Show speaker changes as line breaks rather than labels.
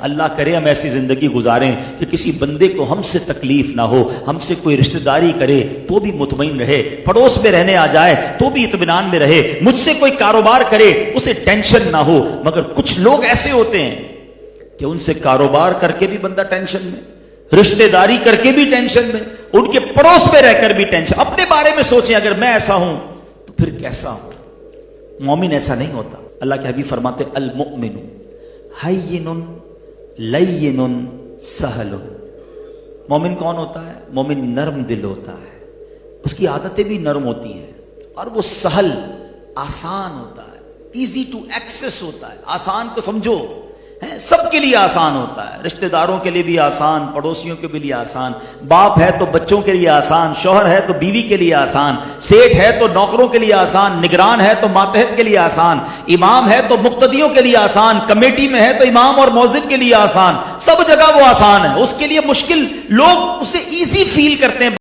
اللہ کرے ہم ایسی زندگی گزاریں کہ کسی بندے کو ہم سے تکلیف نہ ہو, ہم سے کوئی رشتہ داری کرے تو بھی مطمئن رہے, پڑوس میں رہنے آ جائے تو بھی اطمینان میں رہے, مجھ سے کوئی کاروبار کرے اسے ٹینشن نہ ہو. مگر کچھ لوگ ایسے ہوتے ہیں کہ ان سے کاروبار کر کے بھی بندہ ٹینشن میں, رشتہ داری کر کے بھی ٹینشن میں, ان کے پڑوس میں رہ کر بھی ٹینشن. اپنے بارے میں سوچیں اگر میں ایسا ہوں تو پھر کیسا ہوں. مومن ایسا نہیں ہوتا. اللہ کے حبیب فرماتے المؤمن ہین لین سہل. مومن کون ہوتا ہے؟ مومن نرم دل ہوتا ہے, اس کی عادتیں بھی نرم ہوتی ہیں, اور وہ سہل آسان ہوتا ہے, ایزی ٹو ایکسس ہوتا ہے. آسان کو سمجھو, سب کے لیے آسان ہوتا ہے, رشتہ داروں کے لیے بھی آسان, پڑوسیوں کے بھی لیے آسان, باپ ہے تو بچوں کے لیے آسان, شوہر ہے تو بیوی کے لیے آسان, سیٹ ہے تو نوکروں کے لیے آسان, نگران ہے تو ماتحت کے لیے آسان, امام ہے تو مقتدیوں کے لیے آسان, کمیٹی میں ہے تو امام اور مؤذن کے لیے آسان. سب جگہ وہ آسان ہے. اس کے لیے مشکل لوگ اسے ایزی فیل کرتے ہیں.